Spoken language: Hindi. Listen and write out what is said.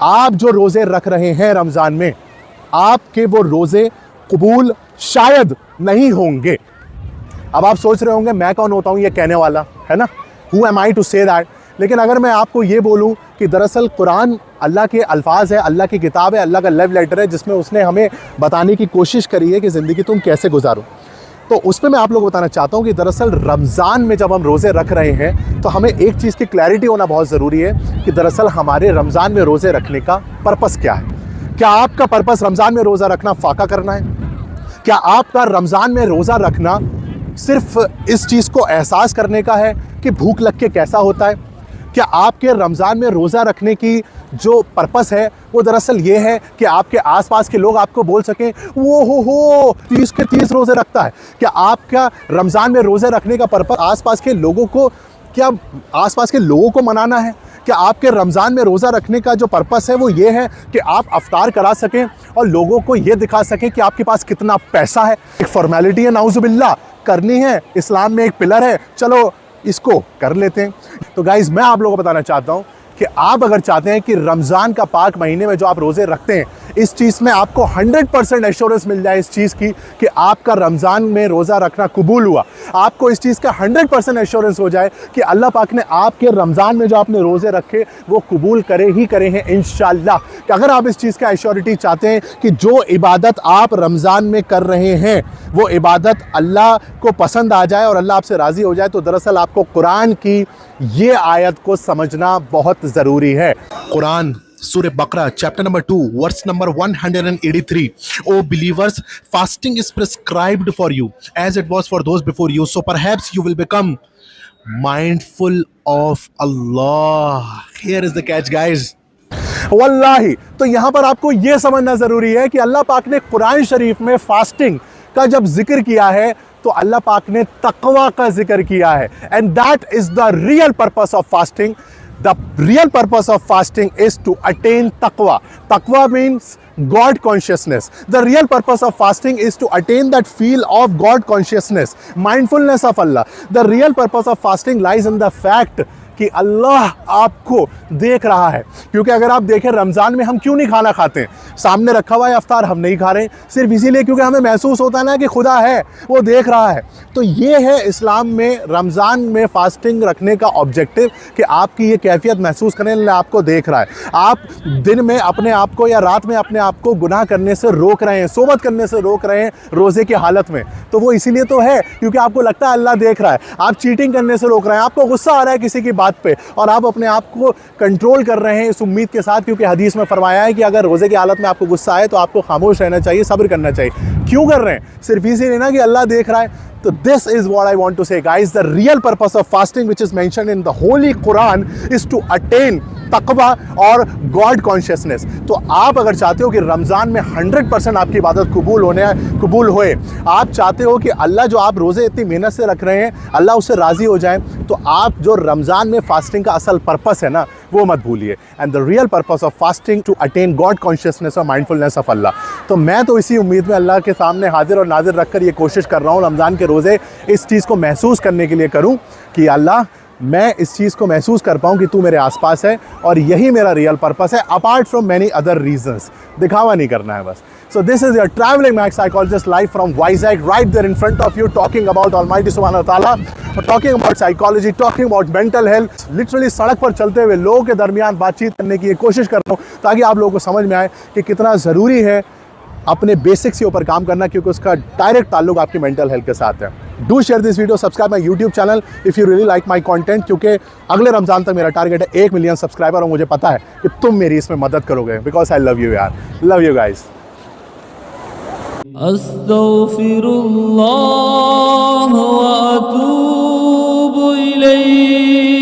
आप जो रोज़े रख रहे हैं रमज़ान में, आपके वो रोज़े कबूल शायद नहीं होंगे। अब आप सोच रहे होंगे मैं कौन होता हूँ ये कहने वाला, है ना, who am I to say that. लेकिन अगर मैं आपको ये बोलूँ कि दरअसल कुरान अल्लाह के अल्फाज है, अल्लाह की किताब है, अल्लाह का लव लेटर है, जिसमें उसने हमें बताने की कोशिश करी है कि ज़िंदगी तुम कैसे गुजारो, तो उस पर मैं आप लोगों को बताना चाहता हूँ कि दरअसल रमज़ान में जब हम रोज़े रख रहे हैं तो हमें एक चीज़ की क्लैरिटी होना बहुत ज़रूरी है कि दरअसल हमारे रमज़ान में रोज़े रखने का पर्पस क्या है। क्या आपका पर्पस रमज़ान में रोज़ा रखना फाका करना है? क्या आपका रमज़ान में रोज़ा रखना सिर्फ इस चीज़ को एहसास करने का है कि भूख लग के कैसा होता है? क्या आपके रमज़ान में रोज़ा रखने की जो पर्पस है वो दरअसल ये है कि आपके आसपास के लोग आपको बोल सकें वो हो 30 के 30 रोज़े रखता है? क्या आपका रमज़ान में रोज़े रखने का पर्पस आसपास के लोगों को मनाना है? क्या आपके रमज़ान में रोज़ा रखने का जो पर्पस है वो ये है कि आप अफ्तार करा सकें और लोगों को ये दिखा सकें कि आपके पास कितना पैसा है? एक फॉर्मेलिटी है, नाउज़ुबिल्लाह, करनी है, इस्लाम में एक पिलर है, चलो इसको कर लेते हैं। तो गाइज़, मैं आप लोगों को बताना चाहता हूँ कि आप अगर चाहते हैं कि रमज़ान का पाक महीने में जो आप रोज़े रखते हैं, इस चीज़ में आपको 100% एश्योरेंस मिल जाए इस चीज़ की कि आपका रमज़ान में रोज़ा रखना कबूल हुआ, आपको इस चीज़ का 100% एश्योरेंस हो जाए कि अल्लाह पाक ने आपके रमज़ान में जो आपने रोज़े रखे वो कबूल करे ही करे हैं इंशाअल्लाह। कि अगर आप इस चीज़ का एश्योरिटी चाहते हैं कि जो इबादत आप रमज़ान में कर रहे हैं वो इबादत अल्लाह को पसंद आ जाए और अल्लाह आपसे राज़ी हो जाए, तो दरअसल आपको कुरान की ये आयत को समझना बहुत ज़रूरी है। कुरान सूरह बकरा chapter number 2 verse number 183, O believers, fasting is prescribed for you as it was for those before you, so perhaps you will become mindful of Allah. Here is the catch, guys. वल्लाही, तो यहाँ पर आपको ये समझना ज़रूरी है कि अल्लाह पाक ने कुरान शरीफ में फास्टिंग का जब जिक्र किया है तो अल्लाह पाक ने तकवा का जिक्र किया है, and that is the real purpose of fasting. The real purpose of fasting is to attain taqwa. Taqwa means God consciousness. The real purpose of fasting is to attain that feel of God consciousness, mindfulness of Allah. The real purpose of fasting lies in the fact कि अल्लाह आपको देख रहा है। क्योंकि अगर आप देखें रमज़ान में हम क्यों नहीं खाना खाते हैं, सामने रखा हुआ है अफ्तार, हम नहीं खा रहे हैं सिर्फ इसीलिए क्योंकि हमें महसूस होता है ना कि खुदा है, वो देख रहा है। तो ये है इस्लाम में रमज़ान में फास्टिंग रखने का ऑब्जेक्टिव कि आपकी ये कैफियत महसूस करने वाला आपको देख रहा है। आप दिन में अपने आप को या रात में अपने आप को गुनाह करने से रोक रहे हैं, सोबत करने से रोक रहे हैं रोज़े की हालत में, तो वो इसीलिए तो है क्योंकि आपको लगता है अल्लाह देख रहा है। आप चीटिंग करने से रोक रहे हैं, आपको गुस्सा आ रहा है किसी की बात पे और आप अपने आप को कंट्रोल कर रहे हैं इस उम्मीद के साथ, क्योंकि हदीस में फरमाया है कि अगर रोजे की हालत में आपको गुस्सा आए तो आपको खामोश रहना चाहिए, सब्र करना चाहिए। क्यों कर रहे हैं? सिर्फ इसीलिए ना कि अल्लाह देख रहा है। तो this is what I want to say guys, the real purpose of fasting which is mentioned in the holy Quran is to attain तकवा और गॉड कॉन्शियसनेस। तो आप अगर चाहते हो कि रमज़ान में 100% आपकी इबादत कबूल होए, आप चाहते हो कि अल्लाह जो आप रोज़े इतनी मेहनत से रख रहे हैं अल्लाह उससे राज़ी हो जाए, तो आप जो रमज़ान में फास्टिंग का असल पर्पस है ना वो मत भूलिए। And the real purpose of fasting to attain God consciousness और माइंडफुलनेस ऑफ अल्लाह। तो मैं तो इसी उम्मीद में अल्लाह के सामने हाजिर और नाजिर रख कर ये कोशिश कर रहा हूँ रमज़ान के रोज़े इस चीज़ को महसूस करने के लिए करूँ कि अल्लाह मैं इस चीज़ को महसूस कर पाऊँ कि तू मेरे आसपास है, और यही मेरा रियल पर्पस है apart from many other reasons. दिखावा नहीं करना है बस। So this is your traveling max psychologist live from Vizag, right there in front of you, talking about Almighty Subhanahu wa Taala, talking about psychology, talking about mental health. Literally सड़क पर चलते हुए लोगों के दरमियान बातचीत करने की ये कोशिश कर रहा हूँ ताकि आप लोगों को समझ में आए कि कितना ज़रूरी है अपने बेसिक्स के ऊपर काम करना, क्योंकि उसका डायरेक्ट ताल्लुक आपकी मेंटल हेल्थ के साथ है। Do share this video, subscribe my YouTube channel if you really like my content, क्योंकि अगले रमज़ान तक मेरा टारगेट है 1 मिलियन सब्सक्राइबर, और मुझे पता है कि तुम मेरी इसमें मदद करोगे, बिकॉज आई लव यू यार, लव यू गाइस। अस्तगफिरुल्लाह व अतूबु इलैहि।